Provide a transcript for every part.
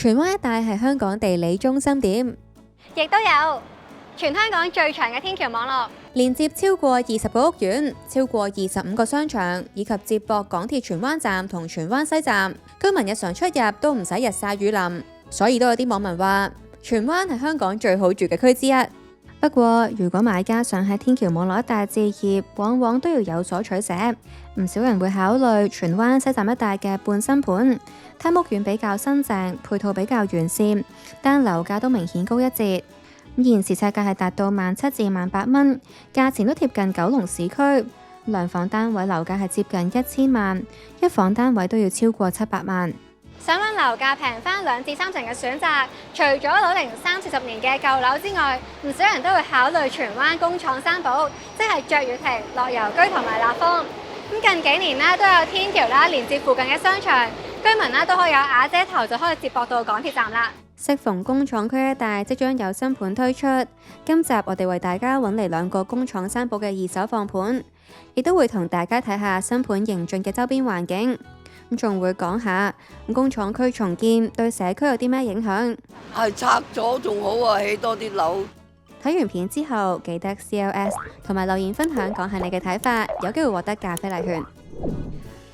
荃灣一帶係香港地理中心點，亦都有全香港最長嘅天橋網絡，連接超過20個屋苑、超過25個商場，以及接駁港鐵荃灣站同荃灣西站，居民日常出入都唔使日曬雨淋，所以都有啲網民話荃灣係香港最好住嘅區之一。不過，如果買家想喺天橋網絡一帶置業，往往都要有所取捨。唔少人會考慮荃灣西站一帶嘅半新盤，睇屋苑比較新淨，配套比較完善，但樓價都明顯高一截。現時尺價係達到17,000至18,000蚊，價錢都貼近九龍市區。兩房單位樓價係接近1000萬，一房單位都要超過700萬。想揾樓價平翻2至3成嘅選擇，除咗樓齡30-40年嘅舊樓之外，唔少人都會考慮荃灣工廠三寶，即係雀躍亭、樂悠居同埋立豐。近幾年都有天橋連接附近嘅商場，居民都可以有瓦遮頭就可以接駁到港鐵站啦。適逢工廠區一帶即將有新盤推出，今集我哋為大家揾嚟2個工廠三寶嘅二手放盤，亦都會同大家睇下新盤營進嘅周邊環境。仲會講下工廠區重建對社區有啲咩影響？係拆咗仲好啊，起多啲樓。睇完片之後，記得 CLS 同埋留言分享，講下你嘅睇法，有機會獲得咖啡禮券。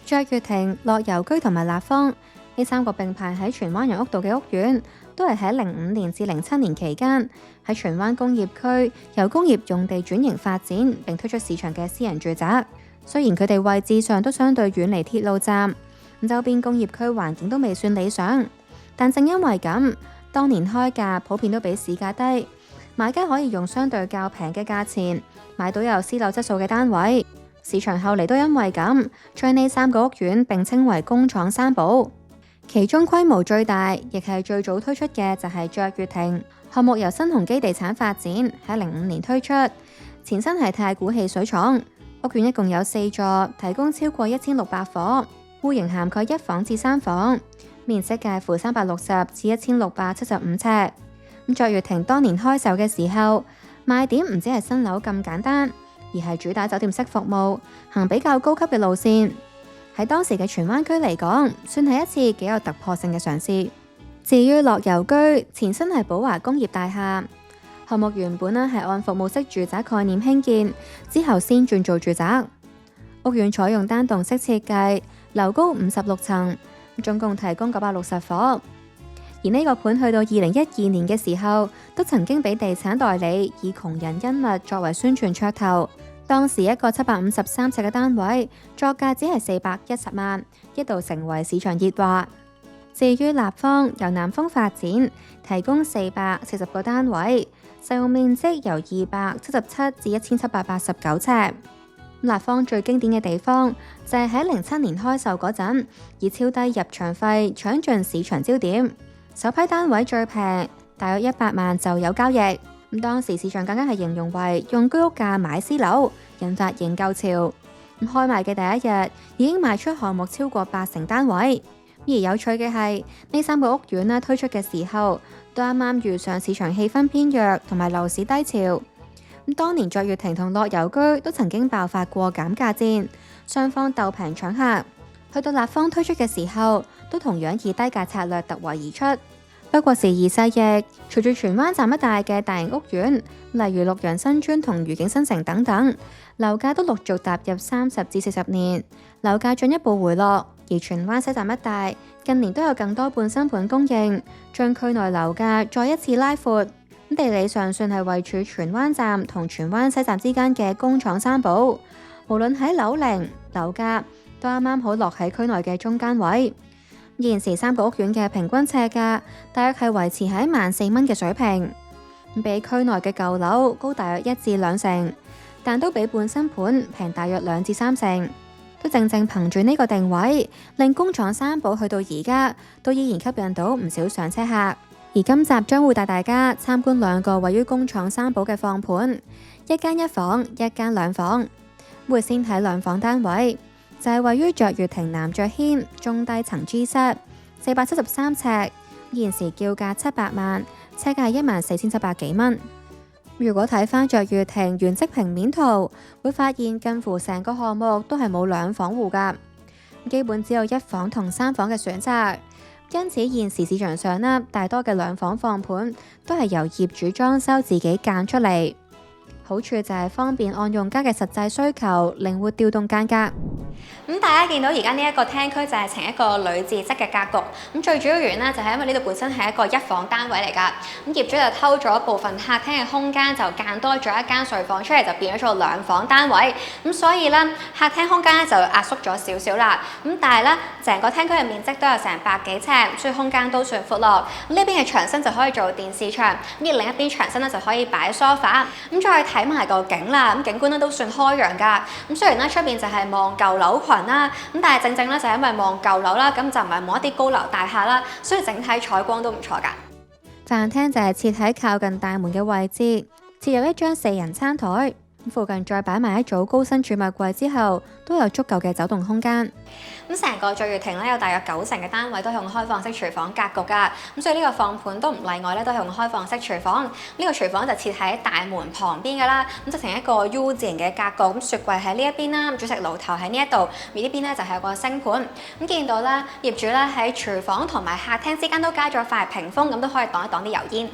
雀躍亭、樂悠居同埋立豐呢3個並排喺荃灣楊屋道嘅屋苑，都係喺05年至07年期間喺荃灣工業區由工業用地轉型發展，並推出市場嘅私人住宅。雖然佢哋位置上都相對遠離鐵路站，周邊工業區環境都未算理想，但正因為咁，當年開價普遍都比市價低，買家可以用相對較平嘅價錢買到有私樓質素嘅單位。市場後嚟都因為咁，將呢3個屋苑並稱為工廠三寶。其中規模最大，亦係最早推出嘅就係雀躍亭項目，由新鴻基地產發展，喺05年推出，前身係太古汽水廠。屋苑一共有4座，提供超過1600伙。戶型涵蓋1房至3房，面積介乎360至1675尺。雀躍亭當年開售嘅時候，賣點唔止係新樓咁簡單，而係主打酒店式服務，行比較高級嘅路線。喺當時嘅荃灣區嚟講，算係一次幾有突破性嘅嘗試。至於樂悠居，前身係寶華工業大廈，項目原本係按服務式住宅概念興建，之後先轉做住宅。屋苑採用單棟式設計，樓高56層，總共提供960伙。而呢個盤去到2012年嘅時候，都曾經俾地產代理以窮人恩物作為宣傳噱頭。當時一個753尺嘅單位，作價只係410萬，一度成為市場熱話。至於立豐，由南豐發展，提供440個單位，實用面積由277至1789尺。立豐最經典嘅地方就係喺07年開售嗰陣，以超低入場費搶盡市場焦點，首批單位最平，大約100萬就有交易。咁當時市場更加係形容為用居屋價買私樓，引發認購潮。開賣嘅第一日已經賣出項目超過80單位。而有趣嘅係呢3個屋苑推出嘅時候，都啱啱遇上市場氣氛偏弱同埋樓市低潮。當年雀躍亭同樂悠居都曾經爆發過減價戰，雙方鬥平搶客。去到立豐推出嘅時候，都同樣以低價策略突圍而出。不過時移世易，隨住荃灣站一帶嘅大型屋苑，例如綠楊新村同愉景新城等等，樓價都陸續踏入30至40年，樓價進一步回落。而荃灣西站一帶近年都有更多半新盤供應，將區內樓價再一次拉闊。地理上算係位處荃灣站同荃灣西站之間嘅工廠三寶，無論喺樓齡、樓價都啱啱好落喺區內嘅中間位。現時3個屋苑嘅平均尺價大約係維持喺14,000蚊嘅水平，比區內嘅舊樓高大約1至2成，但都比半新盤平大約2至3成。都正正憑住呢個定位，令工廠三寶去到而家都依然吸引到唔少上車客。而今集將會帶大家參觀2個位於工廠三寶嘅放盤，一間1房，一間2房。會先睇2房單位，就係位於雀躍亭南雀軒中低層 G 室，473尺，現時叫價700萬，尺價14,700幾蚊。如果睇翻雀躍亭原跡平面圖，會發現近乎成個項目都係冇2房戶噶，基本只有1房同3房嘅選擇。因此現時市場上呢，大多嘅兩房放盤都係由業主裝修自己間出嚟，好處就係方便按用家嘅實際需求靈活調動間隔。咁大家見到而家呢一個廳區就係呈一個女字式嘅格局，咁最主要原因咧就係因為呢度本身係一個一房單位嚟㗎，咁業主就偷咗部分客廳嘅空間，就間多咗一間睡房出嚟，就變咗做兩房單位，咁所以咧客廳空間咧就壓縮咗少少啦，咁但係咧成個廳區嘅面積都有成百幾尺，所以空間都算闊落。咁呢邊嘅牆身就可以做電視牆，咁而另一邊牆身咧就可以擺梳化，咁再睇埋個景啦，咁景觀咧都算開揚㗎，咁雖然咧出邊就係望舊樓群啦，咁但係正正咧就係因為望舊樓啦，咁就唔係望一啲高樓大廈啦，所以整體採光都唔錯㗎。飯廳就係設喺靠近大門嘅位置，設有一張4人餐台，附近再擺埋一組高身儲物櫃之後，都有足夠嘅走動空間。咁成個醉月亭咧有大約90%嘅單位都係用開放式廚房格局㗎，咁所以呢個放盤都唔例外咧，都係用開放式廚房。呢個廚房就設喺大門旁邊㗎啦，咁就成一個 U 字形嘅格局，咁雪櫃喺呢一邊啦，煮食爐頭喺呢一度，而呢邊咧就係有個星盤。咁見到咧業主咧喺廚房同埋客廳之間都加咗塊屏風，咁都可以擋一擋啲油煙。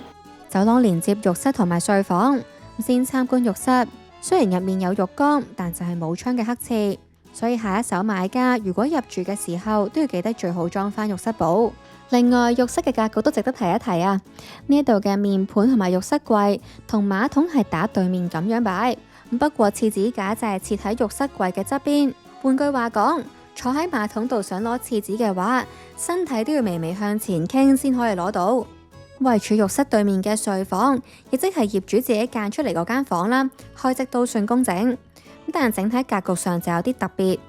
走廊連接浴室同埋睡房，先參觀浴室。雖然入面有浴缸，但就係冇窗嘅黑廁，所以下一手買家如果入住嘅時候都要記得最好裝翻浴室寶。另外浴室嘅格局都值得提一提啊！呢度嘅面盤同埋浴室櫃同馬桶係打對面咁樣擺，不過廁紙架就係設喺浴室櫃嘅側邊。換句話講，坐喺馬桶度想攞廁紙嘅話，身體都要微微向前傾先可以攞到。位處浴室對面嘅睡房，亦即係業主自己間出嚟嗰間房啦，開則都算工整，但整體格局上就有啲特別。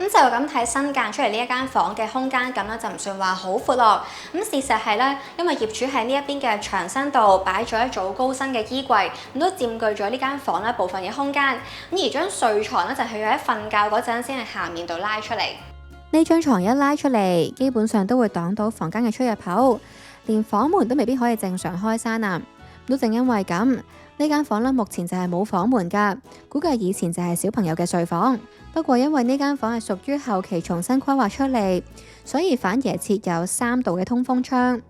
咁就咁睇新間出嚟呢一間房嘅空間感咧，就唔算話好闊落。咁事實係咧，因為業主喺呢一邊嘅牆身度擺咗一組高身嘅衣櫃，咁都佔據咗呢間房咧部分嘅空間。咁而張睡床咧就係要喺瞓覺嗰陣先喺下面度拉出嚟。呢張床一拉出嚟，基本上都會擋到房間嘅出入口。連房門都未必可以正常開閂啊！都正因為咁，呢間房咧目前就係冇房門噶，估計以前就係小朋友嘅睡房。不過因為呢間房係屬於後期重新規劃出嚟，所以反而設有3道嘅通風窗，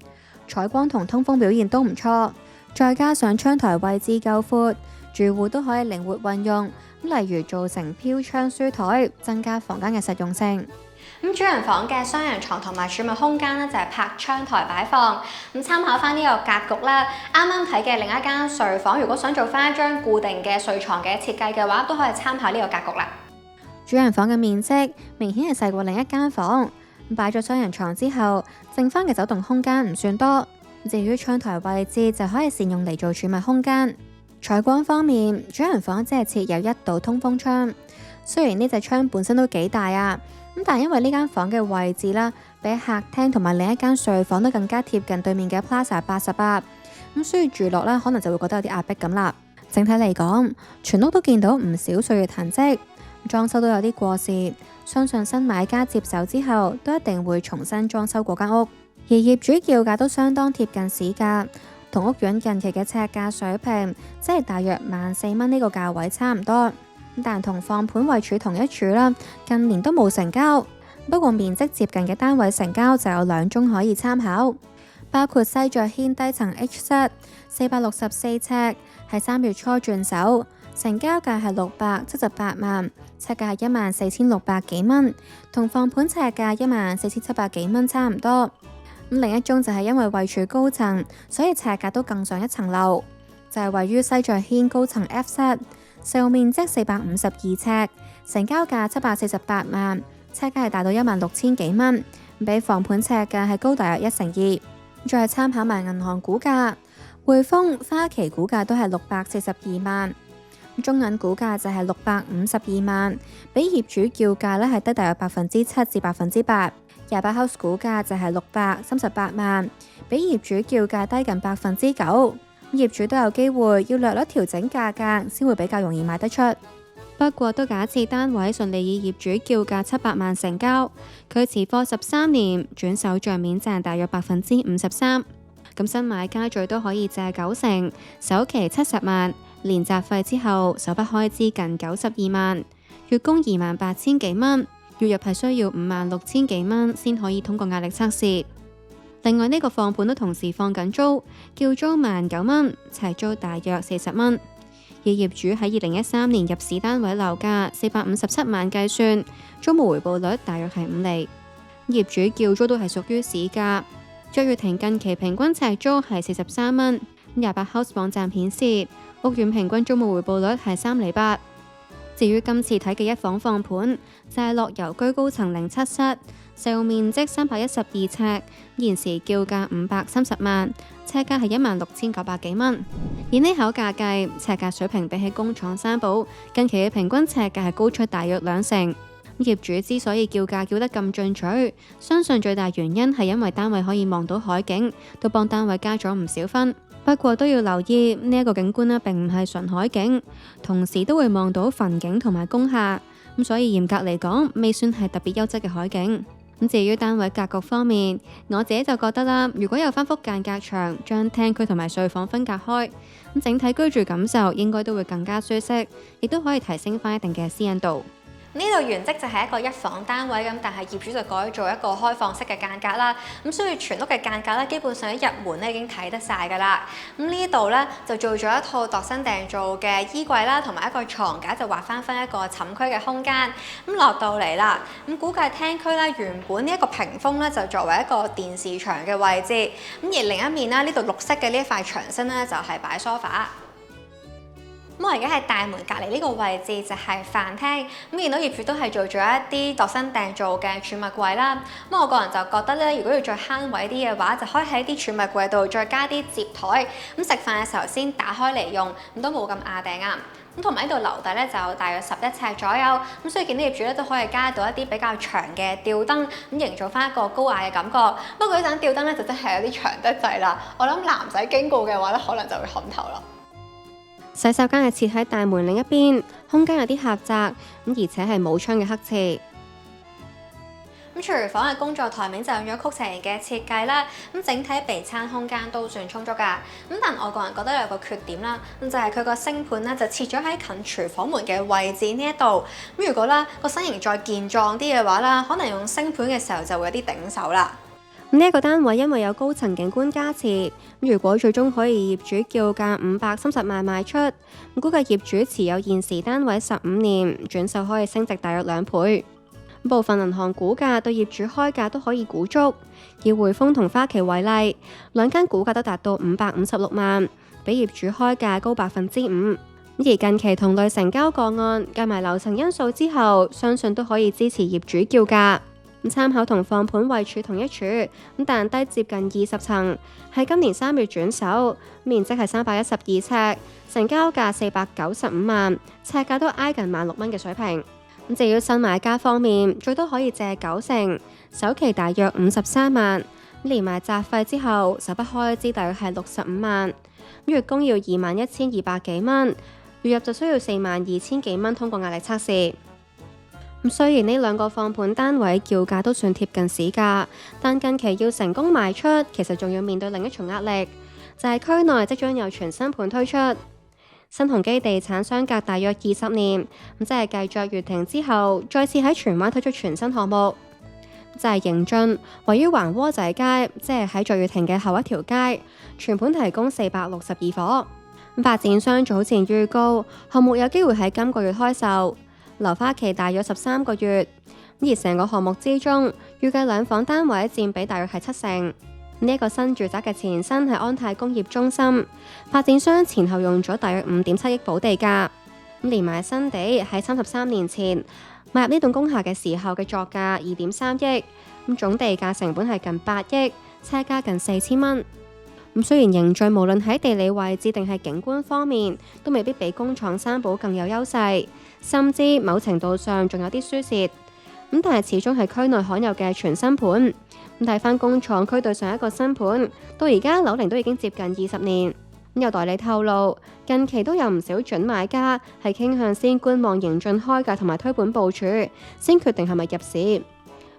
採光同通風表現都唔錯。再加上窗台位置夠闊，住戶都可以靈活運用，例如做成飄窗書台，增加房間嘅實用性。咁主人房嘅雙人床同埋儲物空間咧，就係拍窗台擺放。咁參考翻呢個格局啦，啱啱睇嘅另一間睡房，如果想做翻一張固定嘅睡床嘅設計嘅話，都可以參考呢個格局啦。主人房嘅面積明顯係細過另一間房，擺咗雙人床之後，剩翻嘅走動空間唔算多。至於窗台位置就可以善用嚟做儲物空間。採光方面，主人房只係設有1道通風窗，雖然呢隻窗本身都幾大啊。但因為呢間房嘅位置啦，比客廳同埋另一間睡房都更加貼近對面嘅 Plaza 88，咁所以住落咧可能就會覺得有啲壓迫咁啦。整體嚟講，全屋都見到唔少歲月痕跡，裝修都有啲過時，相信新買家接手之後都一定會重新裝修嗰間屋。而業主叫價都相當貼近市價，同屋苑近期嘅尺價水平，即係大約14,000蚊呢個價位差唔多。但同放盤位處同一處啦，近年都冇成交。不過面積接近嘅單位成交就有2宗可以參考，包括西爵軒低層 H 室464尺，係3月初轉手，成交價係678萬，尺價係14,600幾蚊，同放盤尺價14,700幾蚊差唔多。另一宗就係因為位處高層，所以尺價都更上一層樓，就係位於西爵軒高層 F 室。實用面積452尺，成交價748萬，尺價係大到16,000幾蚊，比房盤尺價係高大約1/2。再參考埋銀行估價，匯豐、花旗估價都係642萬，中銀估價就係652萬，比業主叫價咧係低大約7%至8%。28House 估價就係638萬，比業主叫價低近9%。業主都有機會要略略調整價格，先會比較容易賣得出。不過都假設單位順利以業主叫價700萬成交，佢持貨13年，轉手賬面賺大約53%。咁新買家最多可以借90%，首期70萬，連雜費之後首筆開支近92萬，月供28,000幾蚊，月入係需要56,000幾蚊先可以通過壓力測試。另外呢個放盤都同時放緊租，叫租19,000蚊，呎租大約40蚊。以業主喺2013年入市單位樓價457萬計算，租務回報率大約係5厘。業主叫租都係屬於市價。卓越庭近期平均呎租係43蚊。28House 網站顯示，屋苑平均租務回報率係3厘8。至於今次睇嘅一房放盤，就係樂悠居高層07室，實用面積312呎，現時叫價530萬，呎價係16,900幾蚊。以呢口價計，呎價水平比起工廠三寶近期嘅平均呎價係高出大約2成。業主之所以叫價叫得咁進取，相信最大原因係因為單位可以望到海景，都幫單位加咗唔少分。不過都要留意呢一個景觀並唔係純海景，同時都會望到墳景同埋工廈，所以嚴格嚟講未算係特別優質嘅海景。至於單位格局方面，我自己就覺得啦，如果有翻幅間隔牆，將廳區同埋睡房分隔開，整體居住感受應該都會更加舒適，亦都可以提升翻一定嘅私隱度。呢度原則就係一個一房單位咁，但係業主就改做一個開放式嘅間隔啦。咁所以全屋嘅間隔咧，基本上一入門咧已經睇得晒㗎啦。咁呢度咧就做咗一套度身訂造嘅衣櫃啦，同埋一個床架，就劃翻一個寢區嘅空間。咁落到嚟啦，咁估計廳區咧原本呢一個屏風咧就作為一個電視牆嘅位置。咁而另一面啦，呢度綠色嘅呢一塊牆身咧就係擺梳化。咁我而家喺大門隔離呢個位置就係飯廳，咁見到業主都係做咗一啲度身訂造嘅儲物櫃啦。咁我個人就覺得咧，如果要再慳位啲嘅話，就可以喺啲儲物櫃度再加啲摺台，咁食飯嘅時候先打開嚟用，咁都冇咁壓頂啊。咁同埋呢度樓底咧就大約11尺左右，咁所以見到業主咧都可以加到一啲比較長嘅吊燈，咁營造翻一個高雅嘅感覺。不過呢盞吊燈咧就真係有啲長得滯啦，我諗男仔經過嘅話咧，可能就會冚頭啦。洗手間係設喺大門另一邊，空間有啲狹窄，而且係冇窗嘅黑廁。咁廚房嘅工作台面就用咗曲斜形嘅設計啦，咁整體備餐空間都算充足㗎。咁但我個人覺得有個缺點啦，咁就係佢個星盤咧就設咗喺近廚房門嘅位置呢一度。咁如果啦個身形再健壯啲嘅話啦，可能用星盤嘅時候就會有啲頂手啦。呢一個單位因為有高層景觀加持，如果最終可以業主叫價530萬賣出，估計業主持有現時單位15年，轉手可以升值大約2倍。部分銀行估價對業主開價都可以估足，以匯豐同花旗為例，兩間估價都達到556萬，比業主開價高5%。而近期同類成交個案，計埋樓層因素之後，相信都可以支持業主叫價。參考同放盤位處同一處，但低接近20層，係今年3月轉手，面積係312尺，成交價495萬，呎價都挨近16,000蚊嘅水平。至於新買家方面，最多可以借9成，首期大約53萬，連埋雜費之後，首筆開支大約係65萬，月供要21,200幾蚊，月入就需要42,000幾蚊通過壓力測試。雖然呢兩個放盤單位叫價都算貼近市價，但近期要成功賣出，其實仲要面對另一重壓力，就係區內即將有全新盤推出。新鴻基地產相隔大約20年，即係繼卓越庭之後，再次喺荃灣推出全新項目，就係迎駿，位於環窩仔街，即係喺卓越庭嘅後一條街，全盤提供462伙。發展商早前預告，項目有機會喺今個月開售。樓花期大約13個月，而成個項目之中，預計兩房單位佔比大約係7成。呢一個新住宅嘅前身係安泰工業中心，發展商前後用咗大約5.7億補地價，連埋新地喺33年前買入呢棟工廈嘅時候嘅作價2.3億，總地價成本係近8億，車價近4,000蚊。雖然迎駿無論喺地理位置定係景觀方面，都未必比工廠三寶更有優勢，甚至某程度上仲有啲輸蝕。但係始終係區內罕有嘅全新盤。睇翻工廠區對上一個新盤，到而家樓齡都已經接近20年。有代理透露，近期都有唔少準買家係傾向先觀望迎駿開價同埋推盤部署，先決定係咪入市。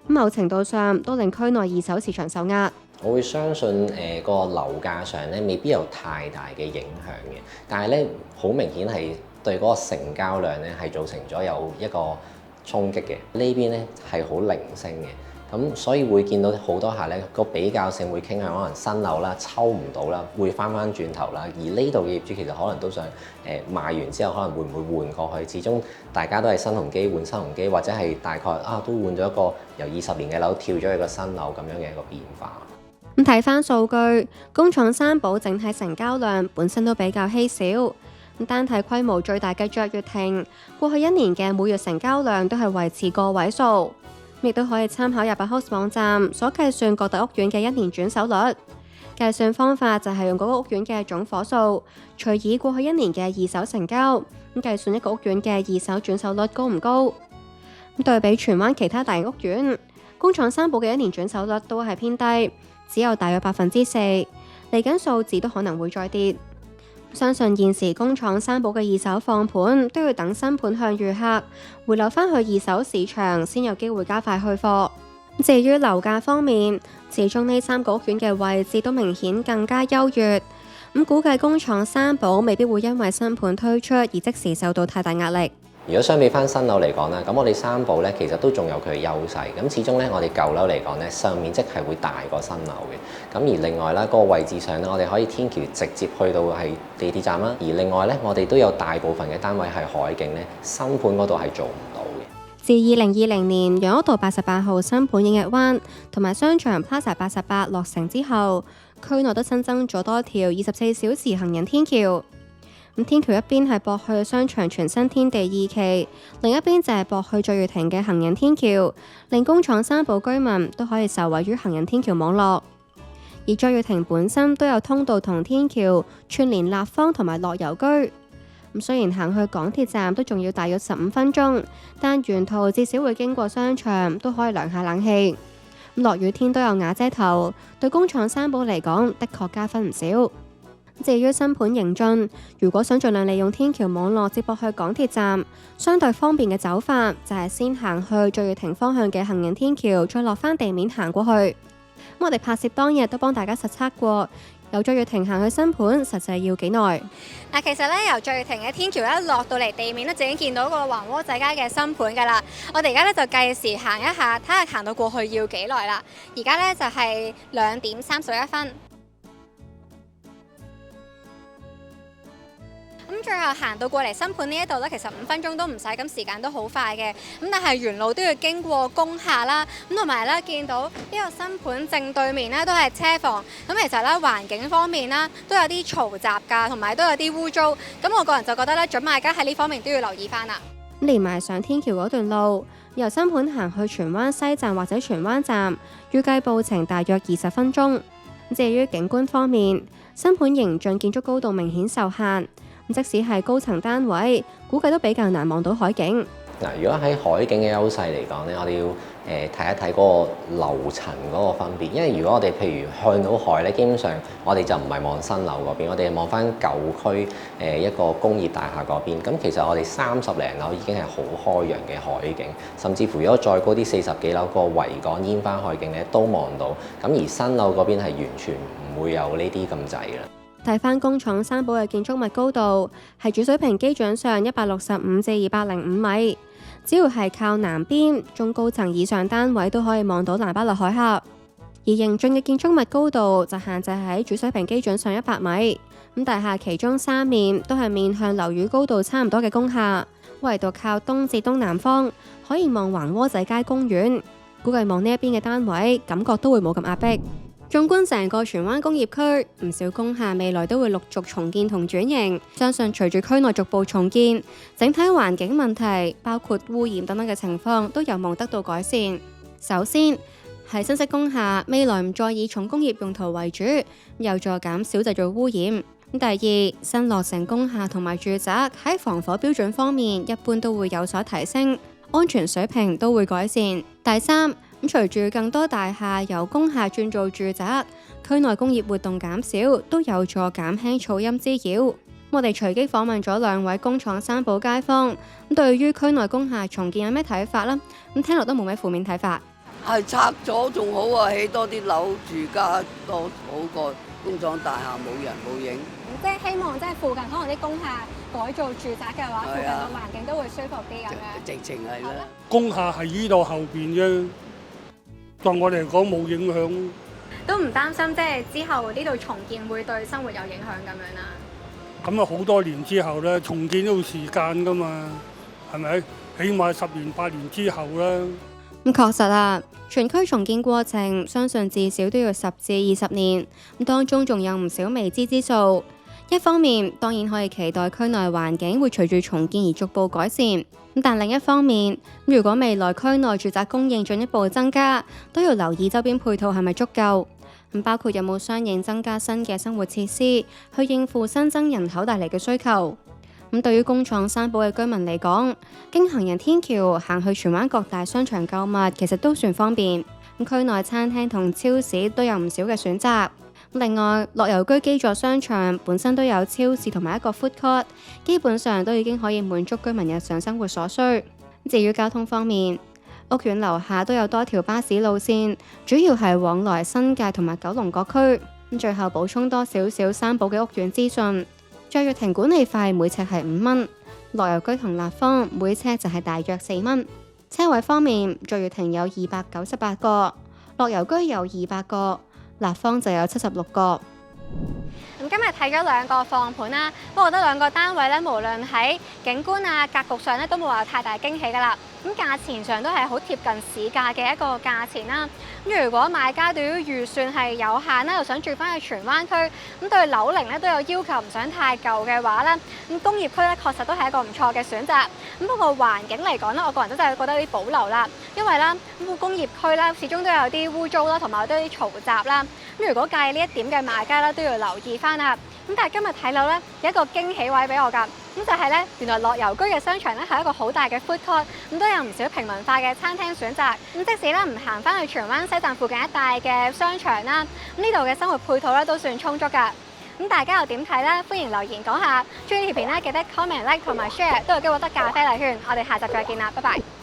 某程度上都令區內二手市場受壓。我會相信個樓價上咧未必有太大嘅影響嘅，但係咧好明顯係對嗰個成交量咧係造成咗有一個衝擊嘅。呢邊咧係好零星嘅，咁所以會見到好多客咧個比較性會傾向可能新樓啦，抽唔到啦，會翻轉頭啦。而呢度嘅業主其實可能都想賣完之後，可能會唔會換過去？始終大家都係新鴻基換新鴻基，或者係大概都換咗一個由20年嘅樓跳咗去個新樓咁樣嘅一個變化。咁睇翻數據，工廠三寶整體成交量本身都比較稀少。咁單睇規模最大嘅卓越庭，過去1年嘅每月成交量都係維持個位數。亦都可以參考28House網站所計算各大屋苑嘅1年轉手率。計算方法就係用嗰個屋苑嘅總伙數，除以過去1年嘅二手成交，咁計算一個屋苑嘅二手轉手率高唔高。咁對比荃灣其他大型屋苑，工廠三寶嘅1年轉手率都係偏低，只有大約4%。嚟緊數字都可能會再跌。相信現時工廠三寶嘅二手放盤都要等新盤向預客回流返去二手市場，先有機會加快去貨。至於樓價方面，始終呢3個屋苑嘅位置都明顯更加優越，咁估計工廠三寶未必會因為新盤推出而即時受到太大壓力。如果相比翻新樓嚟講啦，咁我哋三寶咧其實都仲有佢嘅優勢。咁始終咧，我哋舊樓嚟講咧，上面積係會大過新樓嘅。咁而另外啦，個位置上咧，我哋可以天橋直接去到係地鐵站啦。而另外咧，我哋都有大部分嘅單位係海景咧，新盤嗰度係做唔到嘅。自2020年楊屋道88號新盤映日灣同埋商場 Plaza 88落成之後，區內都新增咗多條24小時行人天橋。咁天橋一邊係駁去商場全新天地2期，另一邊就係駁去卓越庭嘅行人天橋，令工廠三寶居民都可以受惠於行人天橋網絡。而卓越庭本身都有通道同天橋串連立方同埋樂悠居。咁雖然行去港鐵站都仲要大約15分鐘，但沿途至少會經過商場，都可以涼下冷氣。咁落雨天都有瓦遮頭，對工廠三寶嚟講的確加分唔少。至於新盤盈進，如果想盡量利用天橋網絡接駁去港鐵站，相對方便嘅走法就係先行去卓越庭方向嘅行人天橋，再落返地面行過去。我哋拍攝當日都幫大家實測過，由卓越庭行去新盤實際要幾耐？嗱，其實咧由卓越庭嘅天橋一落到嚟地面咧，就已經見到個橫窩仔街嘅新盤㗎啦。我哋而家咧就計時行一下，睇下行到過去要幾耐啦。而家咧就係2點31分。咁最後行到過嚟新盤呢一度咧，其實5分鐘都唔使，咁時間都好快嘅。咁但係沿路都要經過工廈啦，咁同埋咧見到呢個新盤正對面咧都係車房。咁其實咧環境方面啦，都有啲嘈雜㗎，同埋都有啲污糟。咁我個人就覺得咧，準買家喺呢方面都要留意翻啦。連埋上天橋嗰段路，由新盤行去荃灣西站或者荃灣站，預計步程大約20分鐘。至於景觀方面，新盤盈進建築高度明顯受限。即使係高層單位，估計都比較難望到海景。嗱，如果喺海景嘅優勢嚟講咧，我哋要睇一睇嗰個樓層嗰個分別。因為如果我哋譬如向到海咧，基本上我哋就唔係望新樓嗰邊，我哋係望翻舊區一個工業大廈嗰邊。咁其實我哋30零樓已經係好開揚嘅海景，甚至乎如果再高啲40幾樓個維港煙花海景咧都望到。咁而新樓嗰邊係完全唔會有呢啲咁滯嘅。睇返工廠三寶嘅建築物高度係主水平基準上165至205米，只要係靠南邊中高層以上單位都可以望到蘭巴勒海峽。而盈進嘅建築物高度就限制喺主水平基準上100米。咁大廈其中3面都係面向樓宇高度差唔多嘅工廈，唯獨靠東至東南方可以望橫窩仔街公園。估計望呢一邊嘅單位感覺都會冇咁壓迫。縱觀成個荃灣工業區，唔少工廈未來都會陸續重建同轉型。相信隨住區內逐步重建，整體環境問題，包括污染等等嘅情況，都有望得到改善。首先係新式工廈未來唔再以重工業用途為主，有助減少製造污染。第二，新落成工廈同埋住宅喺防火標準方面，一般都會有所提升，安全水平都會改善。第三，隨住更多大廈由工廈轉做住宅，區內工業活動減少，都有助減輕噪音滋擾。我哋隨機訪問咗2位工廠三寶街坊，咁對於區內工廈重建有咩睇法啦？咁聽落都冇咩負面睇法。係拆咗仲好啊，起多啲樓住家多好過工廠大廈冇人冇影。即係希望即係附近可能啲工廈改造住宅嘅話，附近嘅環境都會舒服啲咁樣。直情係啦。工廈係依度後邊啫。對我嚟講冇影響。都唔擔心，即係之後呢度重建會對生活有影響咁樣啦。咁啊，好多年之後咧，重建都要時間噶嘛，係咪？起碼10年8年之後啦。咁確實啊，全區重建過程相信至少都要10至20年，咁當中仲有唔少未知之數。一方面當然可以期待區內環境會隨住重建而逐步改善，咁但另一方面，如果未來區內住宅供應進一步增加，都要留意周邊配套係咪足夠。咁包括有冇相應增加新嘅生活設施，去應付新增人口帶嚟嘅需求。咁對於工廠三寶嘅居民嚟講，經行人天橋行去荃灣各大商場購物，其實都算方便。咁區內餐廳同超市都有唔少嘅選擇。另外，樂悠居基座商場本身都有超市同埋一個 food court， 基本上都已經可以滿足居民日常生活所需。至於交通方面，屋苑樓下都有多條巴士路線，主要係往來新界同埋九龍各區。最後補充多少少三寶嘅屋苑資訊，卓悅庭管理費每尺係5蚊，樂悠居同立芳每尺就係大約4蚊。車位方面，卓悅庭有298個，樂悠居有200個，立芳就有76個。咁今日睇咗2個放盤啦，不過我覺得2個單位咧，無論喺景觀啊、格局上咧，都冇話太大驚喜㗎啦。咁價錢上都係好貼近市價嘅一個價錢啦。咁如果買家對於預算係有限啦，又想住翻去荃灣區，咁對樓齡咧都有要求，唔想太舊嘅話咧，咁工業區咧確實都係一個唔錯嘅選擇。咁不過環境嚟講咧，我個人都真係覺得有啲保留啦，因為咧咁工業區咧始終都有啲污糟啦，同埋有啲嘈雜啦。咁如果介意呢一點嘅買家咧，都要留意翻啦。咁但係今日睇樓咧有一個驚喜位俾我㗎，咁就係咧原來樂悠居嘅商場咧係一個好大嘅 food court， 咁都有唔少平民化嘅餐廳選擇。咁即使咧唔行翻去荃灣西站附近一帶嘅商場啦，咁呢度嘅生活配套咧都算充足㗎。咁大家又點睇咧？歡迎留言講下。中意呢條片咧記得 comment、like 同埋 share， 都有機會獲得咖啡禮券。我哋下集再見啦，拜拜。